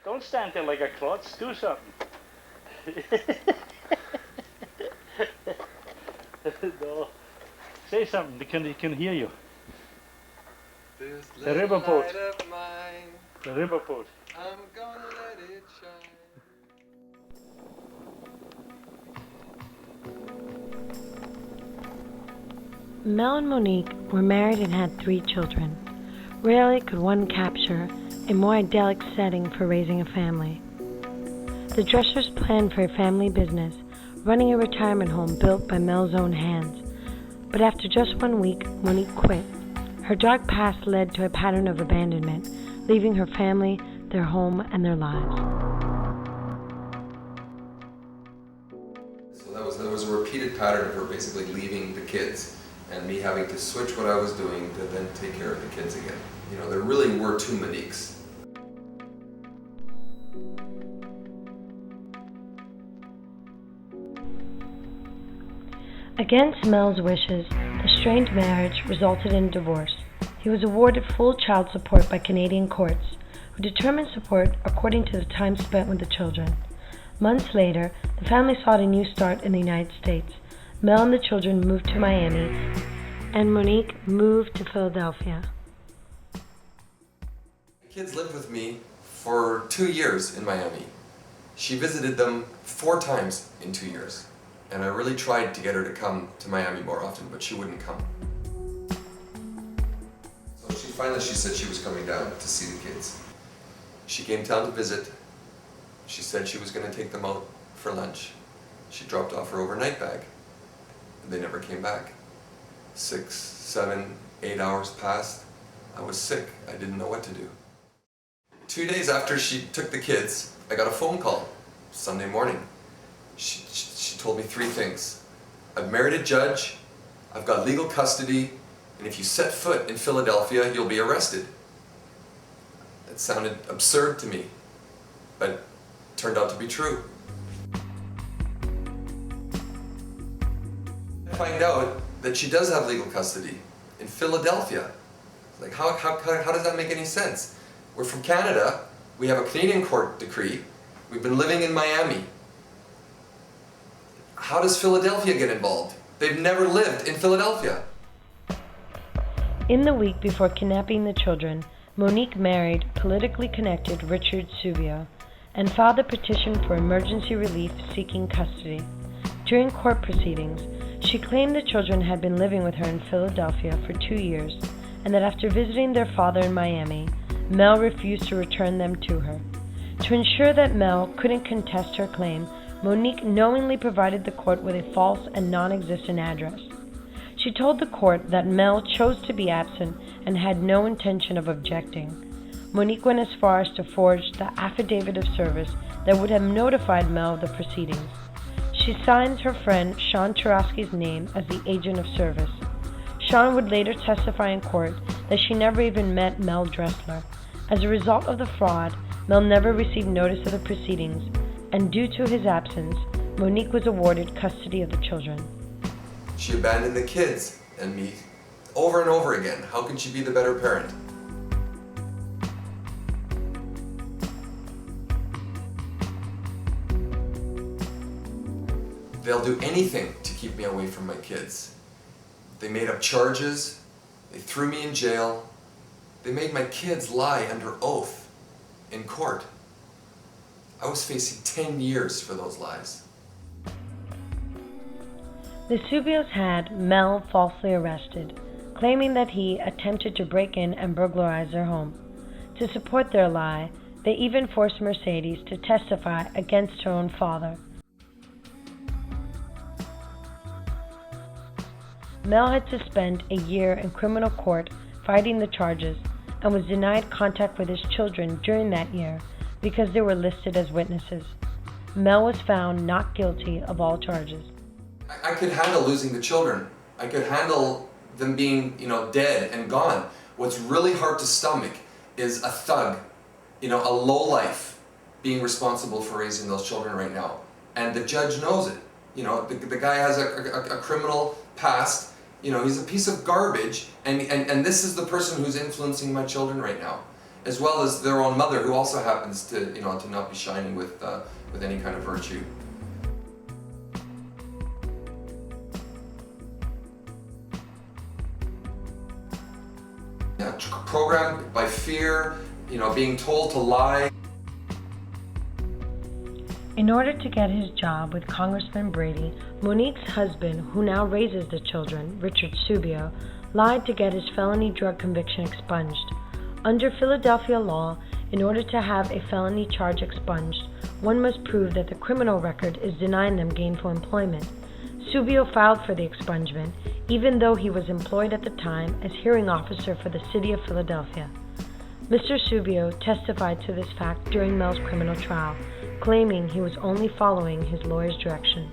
Don't stand there like a klutz. Do something. No. Say something. They can hear you. This The riverboat. light of mine, The riverboat. I'm gonna let it shine. Mel and Monique were married and had 3 children. Rarely could one capture a more idyllic setting for raising a family. The Dresslers planned for a family business, running a retirement home built by Mel's own hands. But after just 1 week, Monique quit. Her dark past led to a pattern of abandonment, leaving her family, their home, and their lives. So that was a repeated pattern of her basically leaving the kids and me having to switch what I was doing to then take care of the kids again. You know, there really were 2 Moniques. Against Mel's wishes, the strained marriage resulted in divorce. He was awarded full child support by Canadian courts, who determined support according to the time spent with the children. Months later, the family sought a new start in the United States. Mel and the children moved to Miami, and Monique moved to Philadelphia. The kids lived with me for 2 years in Miami. She visited them 4 times in 2 years. And I really tried to get her to come to Miami more often, but she wouldn't come. So she said she was coming down to see the kids. She came down to visit. She said she was going to take them out for lunch. She dropped off her overnight bag. And they never came back. 6, 7, 8 hours passed. I was sick. I didn't know what to do. 2 days after she took the kids, I got a phone call, Sunday morning. She told me 3 things. I've married a judge, I've got legal custody, and if you set foot in Philadelphia, you'll be arrested. It sounded absurd to me, but it turned out to be true. I find out that she does have legal custody in Philadelphia. Like, how does that make any sense? We're from Canada, we have a Canadian court decree, we've been living in Miami. How does Philadelphia get involved? They've never lived in Philadelphia. In the week before kidnapping the children, Monique married politically connected Richard Subio and filed a petition for emergency relief seeking custody. During court proceedings, she claimed the children had been living with her in Philadelphia for 2 years and that after visiting their father in Miami, Mel refused to return them to her. To ensure that Mel couldn't contest her claim, Monique knowingly provided the court with a false and non-existent address. She told the court that Mel chose to be absent and had no intention of objecting. Monique went as far as to forge the affidavit of service that would have notified Mel of the proceedings. She signed her friend Sean Churowsky's name as the agent of service. Sean would later testify in court that she never even met Mel Dressler. As a result of the fraud, Mel never received notice of the proceedings, and due to his absence, Monique was awarded custody of the children. She abandoned the kids and me over and over again. How can she be the better parent? They'll do anything to keep me away from my kids. They made up charges, they threw me in jail, they made my kids lie under oath in court. I was facing 10 years for those lies. The Subios had Mel falsely arrested, claiming that he attempted to break in and burglarize their home. To support their lie, they even forced Mercedes to testify against her own father. Mel had to spend a year in criminal court fighting the charges and was denied contact with his children during that year because they were listed as witnesses. Mel was found not guilty of all charges. I could handle losing the children. I could handle them being, dead and gone. What's really hard to stomach is a thug, a lowlife, being responsible for raising those children right now. And the judge knows it. The guy has a criminal past. He's a piece of garbage, and this is the person who's influencing my children right now. as well as their own mother, who also happens to, to not be shining with any kind of virtue. Yeah, programmed by fear, being told to lie. In order to get his job with Congressman Brady, Monique's husband, who now raises the children, Richard Subio, lied to get his felony drug conviction expunged. Under Philadelphia law, in order to have a felony charge expunged, one must prove that the criminal record is denying them gainful employment. Subio filed for the expungement, even though he was employed at the time as hearing officer for the city of Philadelphia. Mr. Subio testified to this fact during Mel's criminal trial, claiming he was only following his lawyer's direction.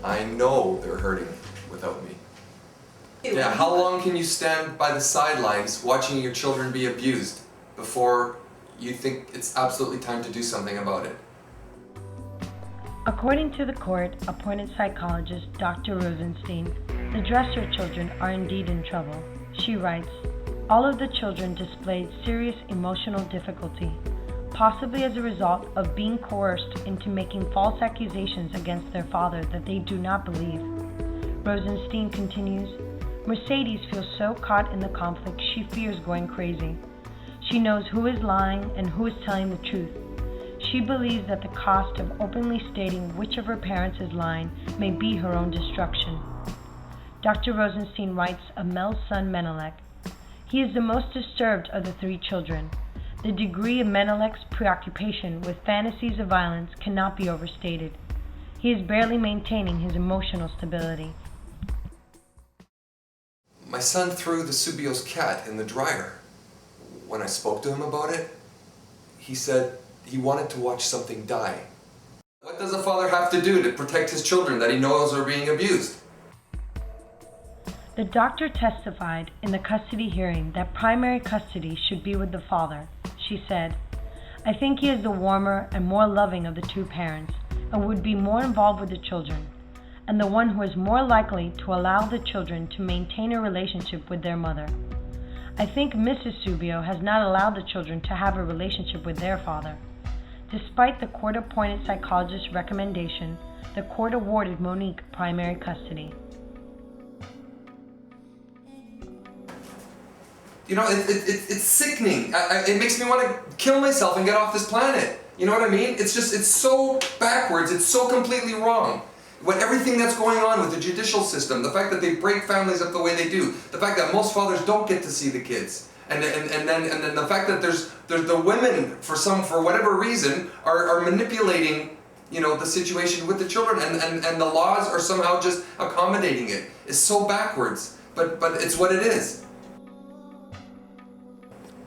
I know they're hurting without me. Yeah, how long can you stand by the sidelines watching your children be abused before you think it's absolutely time to do something about it? According to the court-appointed psychologist Dr. Rosenstein, the Dressler children are indeed in trouble. She writes, "All of the children displayed serious emotional difficulty, possibly as a result of being coerced into making false accusations against their father that they do not believe." Rosenstein continues, "Mercedes feels so caught in the conflict she fears going crazy. She knows who is lying and who is telling the truth. She believes that the cost of openly stating which of her parents is lying may be her own destruction." Dr. Rosenstein writes of Mel's son Menelek, "He is the most disturbed of the three children. The degree of Menelek's preoccupation with fantasies of violence cannot be overstated. He is barely maintaining his emotional stability." My son threw the Subio's cat in the dryer. When I spoke to him about it, he said he wanted to watch something die. What does a father have to do to protect his children that he knows are being abused? The doctor testified in the custody hearing that primary custody should be with the father. She said, "I think he is the warmer and more loving of the two parents and would be more involved with the children, and the one who is more likely to allow the children to maintain a relationship with their mother. I think Mrs. Subio has not allowed the children to have a relationship with their father." Despite the court-appointed psychologist's recommendation, the court awarded Monique primary custody. It's sickening. It makes me want to kill myself and get off this planet. You know what I mean? It's so backwards. It's so completely wrong. Everything that's going on with the judicial system, the fact that they break families up the way they do, the fact that most fathers don't get to see the kids, and then the fact that there's the women for whatever reason are manipulating the situation with the children, and the laws are somehow just accommodating it. It's so backwards, but it's what it is.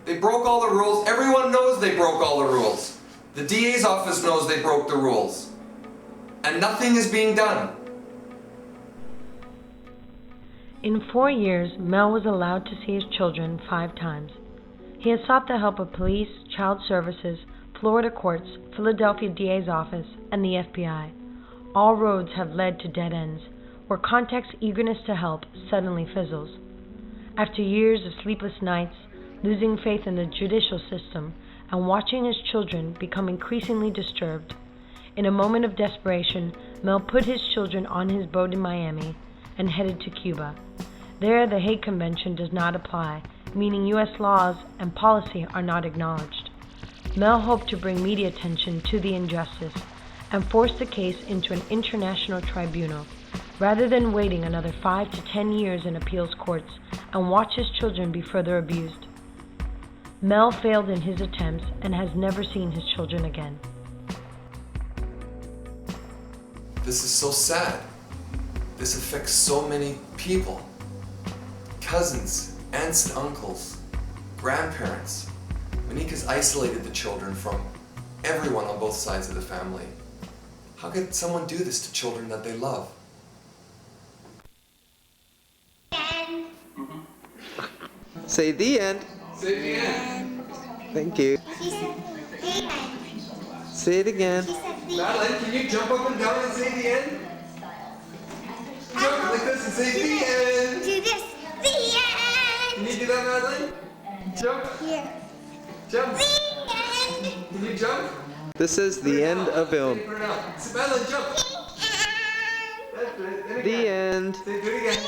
They broke all the rules. Everyone knows they broke all the rules. The DA's office knows they broke the rules. And nothing is being done. In 4 years, Mel was allowed to see his children 5 times. He has sought the help of police, child services, Florida courts, Philadelphia DA's office, and the FBI. All roads have led to dead ends, where contact's eagerness to help suddenly fizzles. After years of sleepless nights, losing faith in the judicial system, and watching his children become increasingly disturbed, in a moment of desperation, Mel put his children on his boat in Miami and headed to Cuba. There, the Hague Convention does not apply, meaning U.S. laws and policy are not acknowledged. Mel hoped to bring media attention to the injustice and force the case into an international tribunal, rather than waiting another 5 to 10 years in appeals courts and watch his children be further abused. Mel failed in his attempts and has never seen his children again. This is so sad. This affects so many people. Cousins, aunts and uncles, grandparents. Monique has isolated the children from everyone on both sides of the family. How could someone do this to children that they love? Say the end. Say the end. Thank you. She said the end. Say it again. She said the Madeline, can you jump up and down and say the end? Jump like this and say the end. Do this. The end. Can you do that, Madeline? Jump. Here. Jump. Can you jump? This is the end of film. Put it out. Madeline, jump. That's it. And The again. end. Say, do it again.